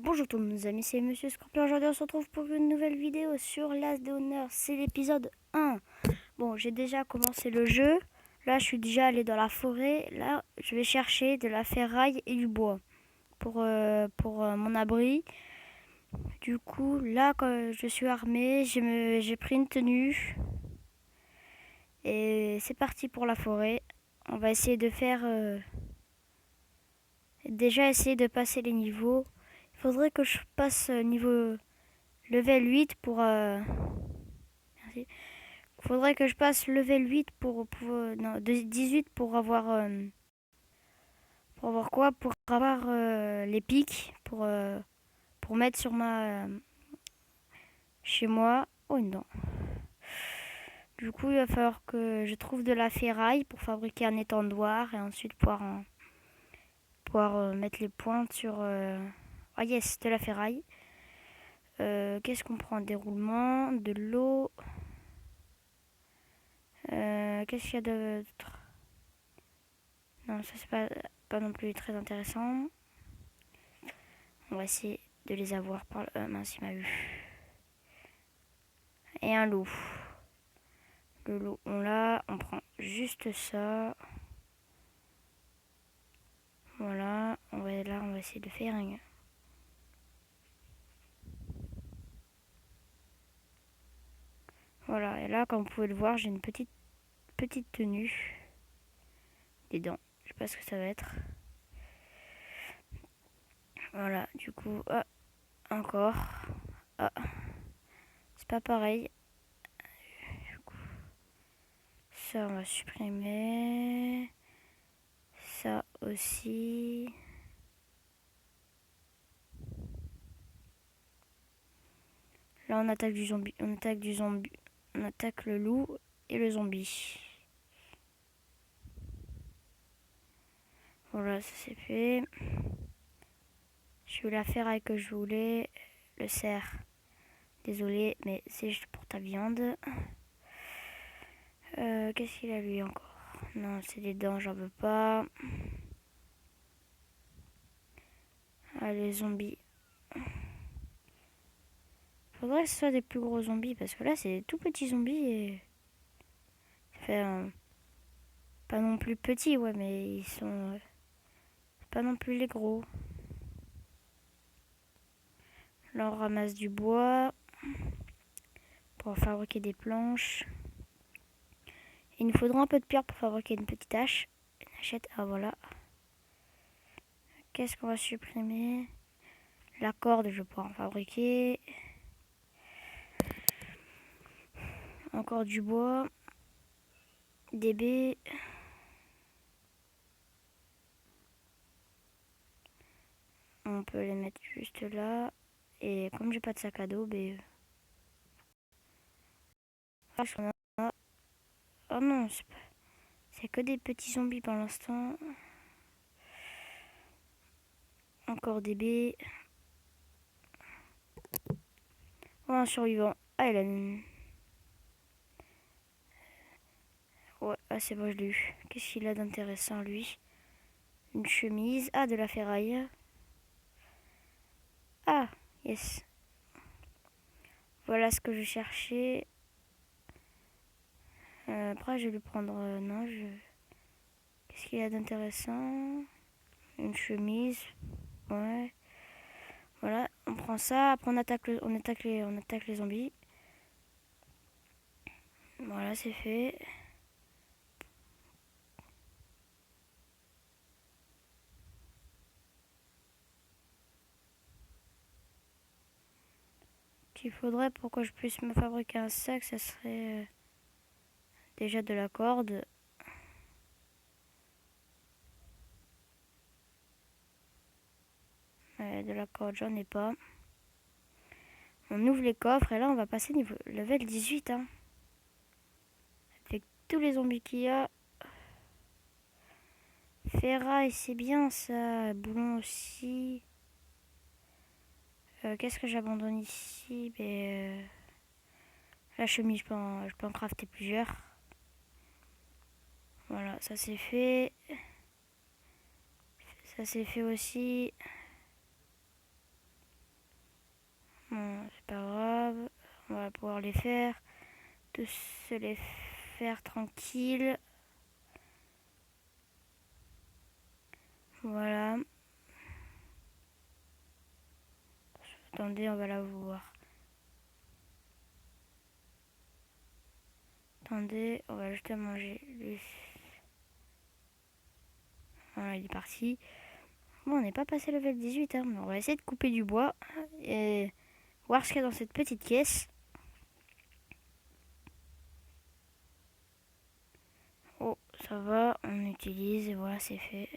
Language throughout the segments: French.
Bonjour tous mes amis, c'est Monsieur Scorpion. Aujourd'hui on se retrouve pour une nouvelle vidéo sur l'As d'honneur. C'est l'épisode 1. Bon, j'ai déjà commencé le jeu. Là, je suis déjà allé dans la forêt. Là, je vais chercher de la ferraille et du bois pour mon abri. Du coup, là, quand je suis armé, j'ai pris une tenue. Et c'est parti pour la forêt. On va essayer de faire... déjà essayer de passer les niveaux. Il faudrait que je passe niveau level 8 pour... merci. Faudrait que je passe level 8 non, 18 pour avoir quoi? Pour avoir les pics pour mettre sur ma... chez moi. Oh non. Du coup, il va falloir que je trouve de la ferraille pour fabriquer un étendoir et ensuite pouvoir mettre les pointes sur... Ah yes, de la ferraille. Qu'est-ce qu'on prend? Des roulements, de l'eau. Qu'est-ce qu'il y a d'autre? Non, ça c'est pas non plus très intéressant. On va essayer de les avoir par le... mince, il m'a eu. Et un loup. Le loup, on l'a. On prend juste ça. Voilà. Là, on va essayer de faire un... Voilà. Et là, comme vous pouvez le voir, j'ai une petite tenue. Des dents. Je sais pas ce que ça va être. Voilà. Du coup, ah, encore. Ah, c'est pas pareil. Du coup, ça, on va supprimer. Ça aussi. Là, on attaque du zombie. On attaque du zombie. On attaque le loup et le zombie. Voilà, ça c'est fait. J'ai eu la ferraille que je voulais. Le cerf. Désolé, mais c'est juste pour ta viande. Qu'est-ce qu'il a lui encore? Non, c'est des dents, j'en veux pas. Ah, les zombies. Faudrait que ce soit des plus gros zombies parce que là, c'est des tout petits zombies et. Ça fait pas non plus petits, ouais, mais ils sont pas non plus les gros. Là, on ramasse du bois pour fabriquer des planches. Il nous faudra un peu de pierre pour fabriquer une petite hache. Une hachette, ah voilà. Qu'est-ce qu'on va supprimer? La corde, je vais pouvoir en fabriquer. Encore du bois. Des baies. On peut les mettre juste là. Et comme j'ai pas de sac à dos, ben... Oh non, c'est que des petits zombies pour l'instant. Encore des baies. Oh, un survivant. Ah, il a une... Ouais, ah, c'est bon, je l'ai eu. Qu'est-ce qu'il a d'intéressant, lui? Une chemise. Ah, de la ferraille. Ah, yes. Voilà ce que je cherchais. Après, je vais lui prendre... non, je... Qu'est-ce qu'il y a d'intéressant? Une chemise. Ouais. Voilà, on prend ça. Après, on attaque les zombies. Voilà, c'est fait. Qu'il faudrait pour que je puisse me fabriquer un sac, ça serait déjà de la corde. De la corde, j'en ai pas. On ouvre les coffres et là, on va passer niveau level 18. Hein. Avec tous les zombies qu'il y a. Ferraille, c'est bien ça. Boulon aussi. Qu'est-ce que j'abandonne ici? La chemise, je peux en crafter plusieurs. Voilà, ça c'est fait. Ça c'est fait aussi. pouvoir les faire, de se les faire tranquille. Voilà. Attendez, on va la voir. Attendez, on va juste manger. Voilà, il est parti. Bon, on n'est pas passé level 18, hein, mais on va essayer de couper du bois et voir ce qu'il y a dans cette petite caisse. Oh, ça va, on utilise et voilà, c'est fait.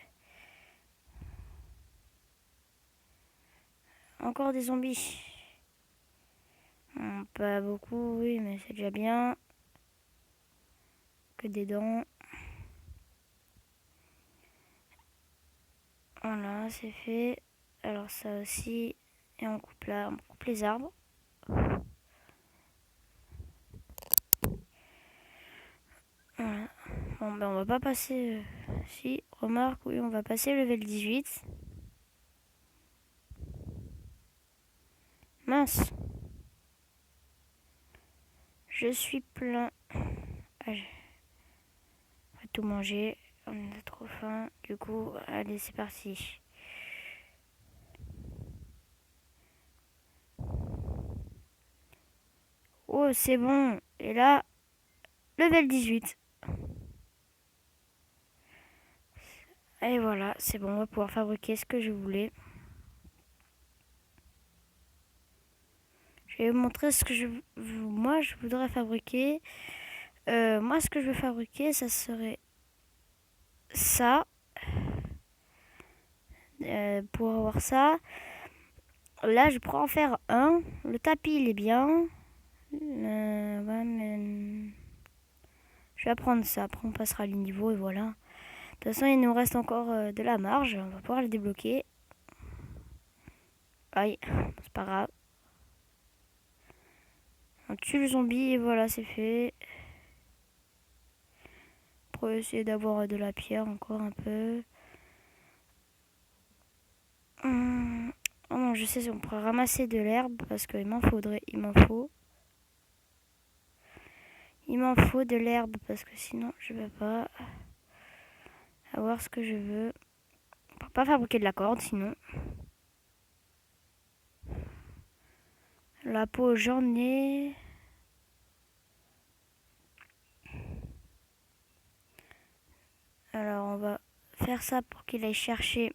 Encore des zombies. Pas beaucoup, oui, mais c'est déjà bien. Que des dents. Voilà, c'est fait. Alors ça aussi. Et on coupe là, on coupe les arbres. Voilà. Bon, ben on va pas passer... Si, remarque, oui, on va passer level 18. Mince. Je suis plein. Ah, on va tout manger. On a trop faim. Du coup, allez, c'est parti. Oh, c'est bon. Et là, level 18. Et voilà, c'est bon, on va pouvoir fabriquer ce que je voulais. Je vais vous montrer ce que moi je voudrais fabriquer. Moi, ce que je veux fabriquer, ça serait ça. Pour avoir ça, là, je pourrais en faire un. Le tapis, il est bien. Ouais, mais... Je vais apprendre ça. Après, on passera le niveau et voilà. De toute façon, il nous reste encore de la marge. On va pouvoir le débloquer. Aïe, c'est pas grave. On tue le zombie et voilà, c'est fait. Pour essayer d'avoir de la pierre encore un peu. Oh non, je sais, on pourrait ramasser de l'herbe parce qu'il m'en faudrait. Il m'en faut. Il m'en faut de l'herbe parce que sinon je vais pas avoir ce que je veux. On peut pas fabriquer de la corde sinon. La peau, j'en ai. Alors on va faire ça pour qu'il aille chercher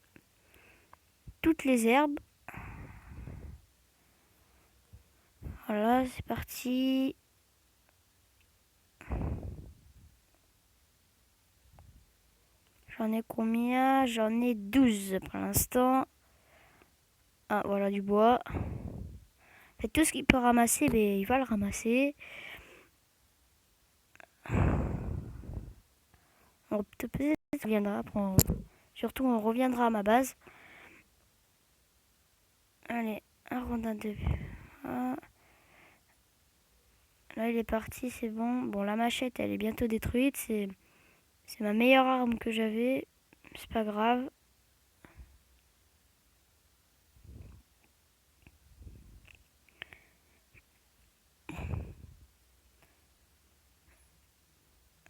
toutes les herbes. Voilà, c'est parti. J'en ai combien? J'en ai 12 pour l'instant. Ah, voilà du bois. En fait, tout ce qu'il peut ramasser, ben, il va le ramasser. Peut-être on reviendra. Surtout, on reviendra à ma base. Allez, un rondin de vue. Ah. Là, il est parti, c'est bon. Bon, la machette, elle est bientôt détruite. C'est ma meilleure arme que j'avais. C'est pas grave.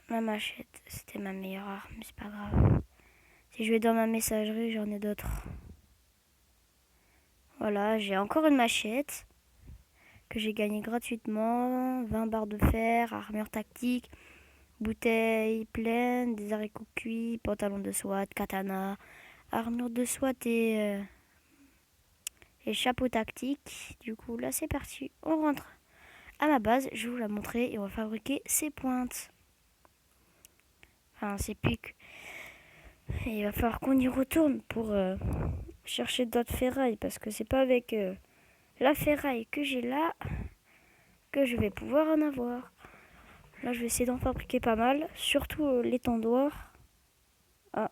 La machette, c'était ma meilleure arme. C'est pas grave. Si je vais dans ma messagerie, j'en ai d'autres. Voilà, j'ai encore une machette que j'ai gagnée gratuitement. 20 barres de fer, armure tactique, bouteille pleine, des haricots cuits, pantalon de SWAT, katana, armure de SWAT et chapeau tactique. Du coup, là, c'est parti. On rentre à ma base. Je vais vous la montrer et on va fabriquer ces pointes. Enfin, ces pics. Et il va falloir qu'on y retourne pour chercher d'autres ferrailles parce que c'est pas avec la ferraille que j'ai là que je vais pouvoir en avoir. Là, je vais essayer d'en fabriquer pas mal, surtout l'étendoir. Ah,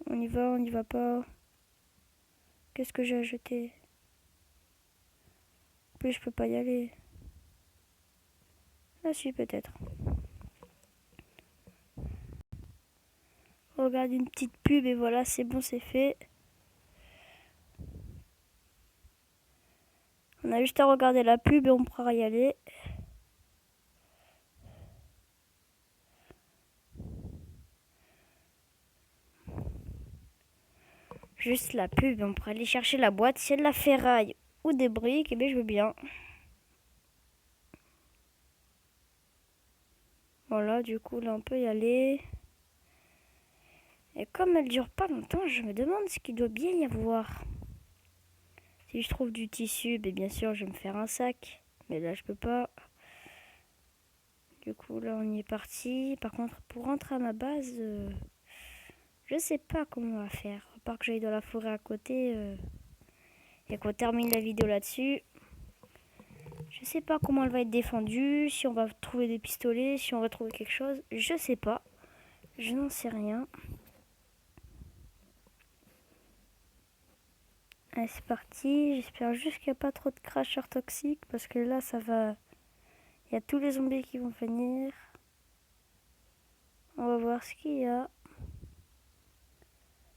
on y va pas. Qu'est-ce que j'ai acheté? En plus, je peux pas y aller. Ah si, peut-être. On regarde une petite pub et voilà, c'est bon, c'est fait. On a juste à regarder la pub et on pourra y aller. Juste la pub, on pourrait aller chercher la boîte. Si y a de la ferraille ou des briques, eh bien je veux bien. Voilà, du coup là on peut y aller. Et comme elle dure pas longtemps, je me demande ce qu'il doit bien y avoir. Si je trouve du tissu, bien sûr je vais me faire un sac. Mais là je peux pas. Du coup là on y est parti. Par contre pour rentrer à ma base, je sais pas comment on va faire. À part que j'aille dans la forêt à côté. Et qu'on termine la vidéo là-dessus. Je sais pas comment elle va être défendue, si on va trouver des pistolets, si on va trouver quelque chose. Je sais pas. Je n'en sais rien. Allez, c'est parti. J'espère juste qu'il n'y a pas trop de crashers toxiques parce que là, ça va. Il y a tous les zombies qui vont venir. On va voir ce qu'il y a.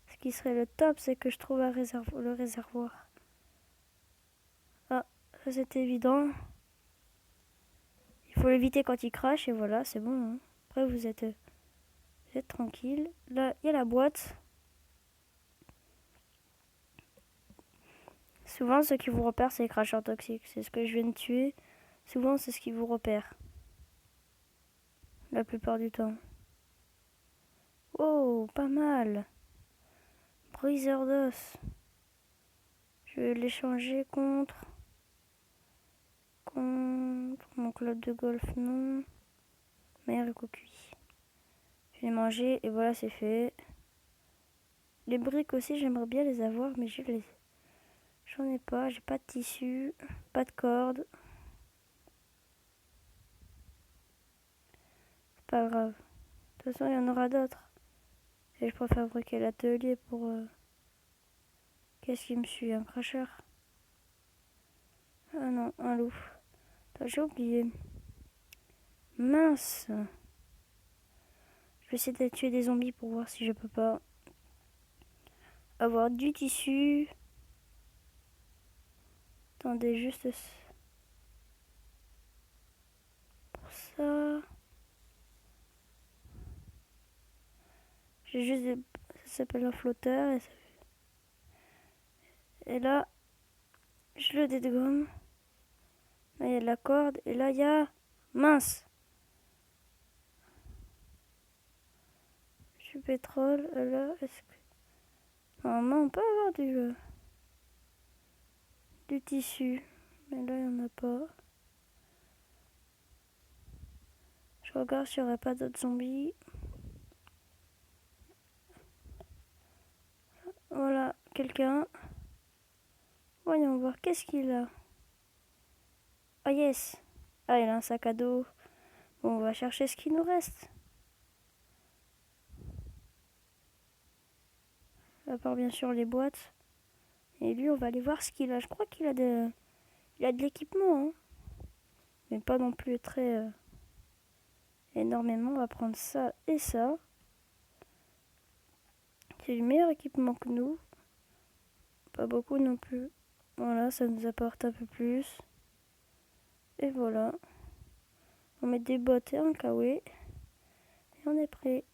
Ce qui serait le top, c'est que je trouve le réservoir. Ah, ça c'est évident. Il faut l'éviter quand il crache et voilà, c'est bon. Hein. Après, vous êtes tranquille. Là, il y a la boîte. Souvent, ce qui vous repère, c'est les cracheurs toxiques. C'est ce que je viens de tuer. Souvent, c'est ce qui vous repère. La plupart du temps. Oh, pas mal. Briseur d'os. Je vais l'échanger contre mon club de golf, non. Meilleur cuit. Je vais manger et voilà, c'est fait. Les briques aussi, j'aimerais bien les avoir, mais j'en ai pas. J'ai pas de tissu, pas de corde. C'est pas grave. De toute façon, il y en aura d'autres. Et je préfère fabriquer l'atelier pour... Qu'est-ce qui me suit? Un cracheur? Ah non, un loup. J'ai oublié. Mince. Je vais essayer de tuer des zombies pour voir si je peux pas avoir du tissu. Attendez juste pour ça. J'ai juste des... Ça s'appelle un flotteur. Et là, je le dégomme. Là, il y a de la corde. Et là, il y a... Mince. Du pétrole. Là, est-ce que... Normalement, on peut avoir du tissu. Mais là, il n'y en a pas. Je regarde s'il n'y aurait pas d'autres zombies. Voilà, quelqu'un. Voyons voir, qu'est-ce qu'il a? Oh yes. Ah, il a un sac à dos. Bon, on va chercher ce qu'il nous reste. À part bien sûr les boîtes. Et lui, on va aller voir ce qu'il a. Je crois qu'il a de l'équipement. Hein. Mais pas non plus très énormément. On va prendre ça et ça. C'est du meilleur équipement que nous. Pas beaucoup non plus. Voilà, ça nous apporte un peu plus. Et voilà. On met des bottes et un kawaii. Et on est prêt.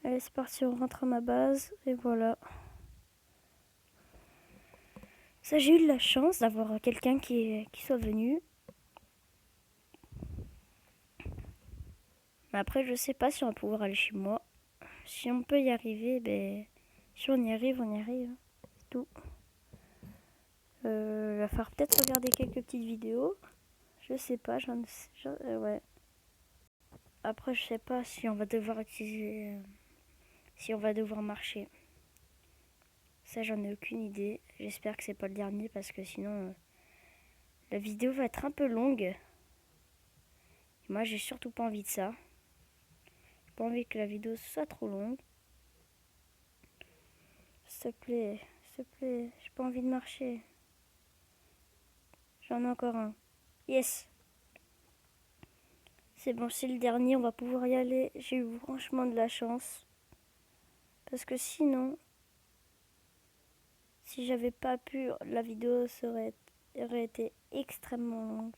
Allez, c'est parti, on rentre à ma base. Et voilà. Ça, j'ai eu de la chance d'avoir quelqu'un qui soit venu. Mais après, je sais pas si on va pouvoir aller chez moi. Si on peut y arriver, si on y arrive, on y arrive. C'est tout. Il va falloir peut-être regarder quelques petites vidéos. Je sais pas, ouais. Après, je sais pas si on va devoir utiliser... si on va devoir marcher. Ça, j'en ai aucune idée. J'espère que c'est pas le dernier parce que sinon, la vidéo va être un peu longue. Et moi, j'ai surtout pas envie de ça. J'ai pas envie que la vidéo soit trop longue. S'il te plaît, j'ai pas envie de marcher. J'en ai encore un. Yes! C'est bon, c'est le dernier, on va pouvoir y aller. J'ai eu franchement de la chance. Parce que sinon, Si j'avais pas pu, la vidéo aurait été extrêmement longue.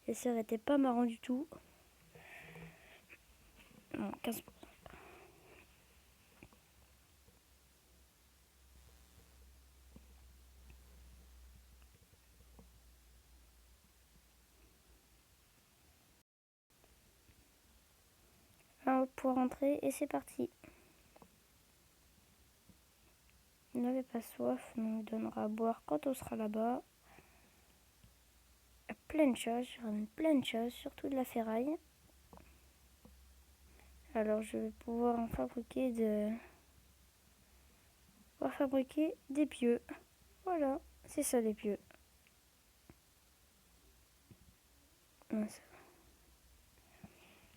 Et ça aurait été pas marrant du tout. Non, 15%. Là, on va pouvoir rentrer et c'est parti. Vous n'avez pas soif, on nous donnera à boire quand on sera là-bas. Plein de choses, je ramène plein de choses, surtout de la ferraille. Alors je vais pouvoir en fabriquer des pieux. Voilà, c'est ça les pieux.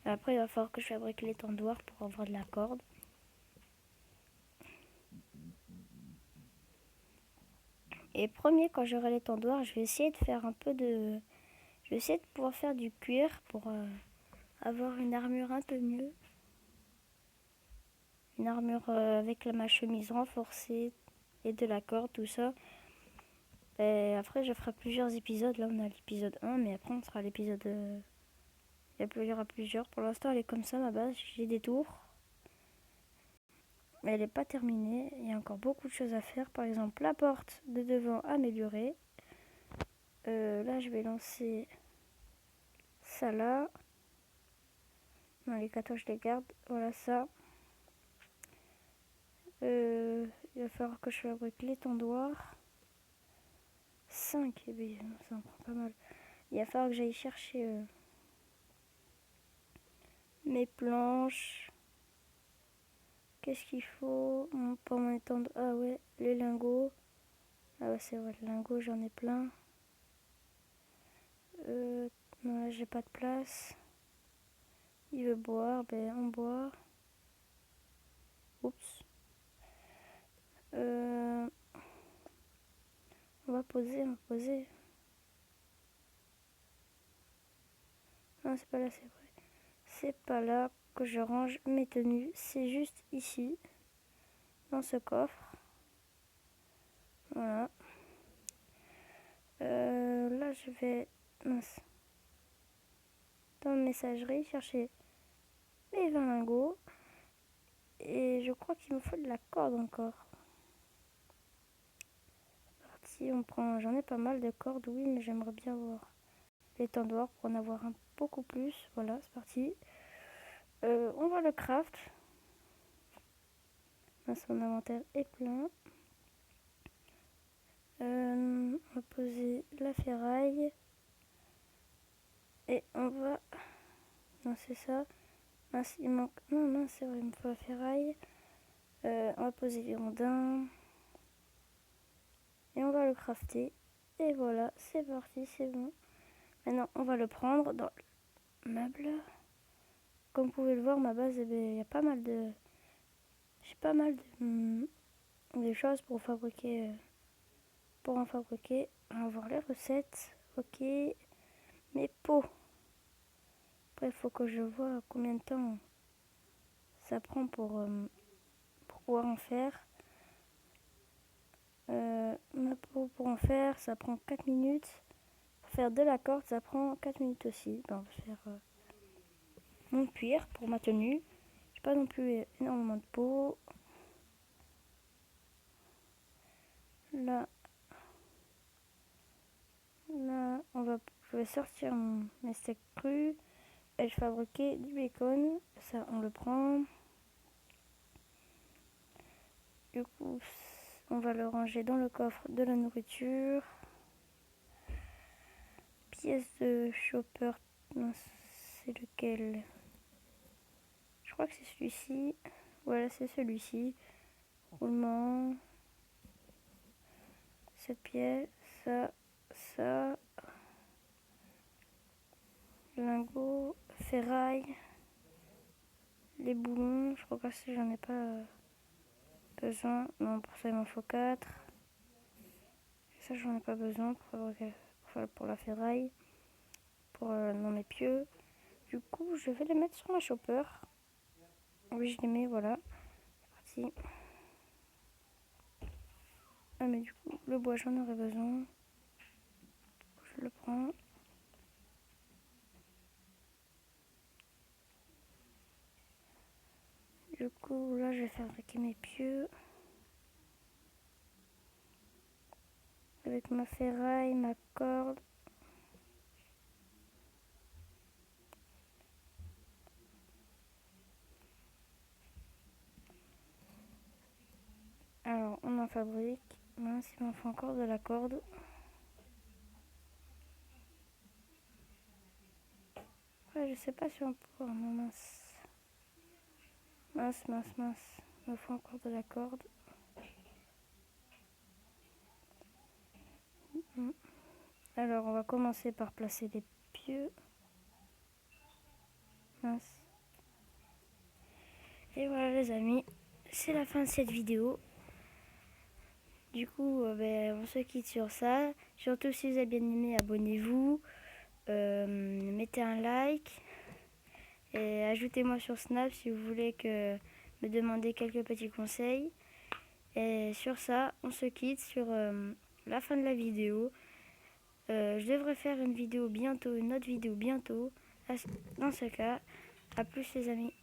Après il va falloir que je fabrique les tendoirs pour avoir de la corde. Et premier, quand j'aurai les tendoirs, je vais essayer de faire un peu de... Je vais essayer de pouvoir faire du cuir pour avoir une armure un peu mieux. Une armure avec ma chemise renforcée et de la corde, tout ça. Et après, je ferai plusieurs épisodes. Là, on a l'épisode 1, mais après, on sera à l'épisode... Il y aura plusieurs. Pour l'instant, elle est comme ça, ma base. J'ai des tours. Mais elle n'est pas terminée. Il y a encore beaucoup de choses à faire. Par exemple, la porte de devant améliorée. Là, je vais lancer ça là. Non, les 14, je les garde. Voilà ça. Il va falloir que je fabrique les tendoirs. 5, eh bien, ça en prend pas mal. Il va falloir que j'aille chercher mes planches. Qu'est-ce qu'il faut pour mon étendre? Ah ouais, les lingots. Ah ouais, c'est vrai, les lingots, j'en ai plein. Non, là, j'ai pas de place. Il veut boire, ben on boit. Oups. On va poser, on va poser. Non, c'est pas là, c'est vrai. C'est pas là que je range mes tenues. C'est juste ici, dans ce coffre. Voilà. Là, je vais dans la messagerie chercher mes 20 lingots. Et je crois qu'il me faut de la corde encore. Si on prend, j'en ai pas mal de cordes, oui, mais j'aimerais bien avoir les tendoirs pour en avoir un beaucoup plus. Voilà, c'est parti. On va le craft. Là, son inventaire est plein. On va poser la ferraille. Et on va... Non, c'est ça. Mince, il manque... Non, non, c'est vrai, il me faut la ferraille. On va poser les rondins. Et on va le crafter. Et voilà, c'est parti, c'est bon. Maintenant, on va le prendre dans le meuble. Comme vous pouvez le voir, ma base, il y a pas mal de... J'ai pas mal de choses pour fabriquer... Pour en fabriquer. On va voir les recettes. Ok. Mes pots. Après, il faut que je vois combien de temps ça prend pour pouvoir en faire. Ma peau pour en faire, ça prend 4 minutes. Pour faire de la corde, ça prend 4 minutes aussi. Ben, on va faire mon cuir pour ma tenue. J'ai pas non plus énormément de peau. Là, je vais sortir mes steaks crus. Et je fabriquer du bacon. Ça, on le prend. Du coup, on va le ranger dans le coffre de la nourriture. Pièce de chopper. Non, c'est lequel? Je crois que c'est celui-ci. Voilà, c'est celui-ci. Roulement. Cette pièce. Ça. Lingot. Ferraille. Les boulons. Je crois que ça, j'en ai pas besoin. Non, pour ça, il m'en faut 4. Ça, j'en ai pas besoin pour la ferraille. Pour dans mes pieux. Du coup, je vais les mettre sur ma chopper. Oui, je les mets, voilà. C'est parti. Ah mais du coup, le bois, j'en aurais besoin. Je le prends. Du coup, là, je vais fabriquer mes pieux. Avec ma ferraille, ma corde. Alors, on en fabrique. Mince, il m'en faut encore de la corde. Ouais, je sais pas si on peut. Non, mince. Mince. Il me faut encore de la corde. Alors, on va commencer par placer les pieux. Mince. Et voilà les amis, c'est la fin de cette vidéo. Du coup, on se quitte sur ça. Surtout si vous avez bien aimé, abonnez-vous. Mettez un like. Et ajoutez-moi sur Snap si vous voulez me demander quelques petits conseils. Et sur ça, on se quitte sur la fin de la vidéo. Je devrais faire une autre vidéo bientôt. Dans ce cas, à plus les amis.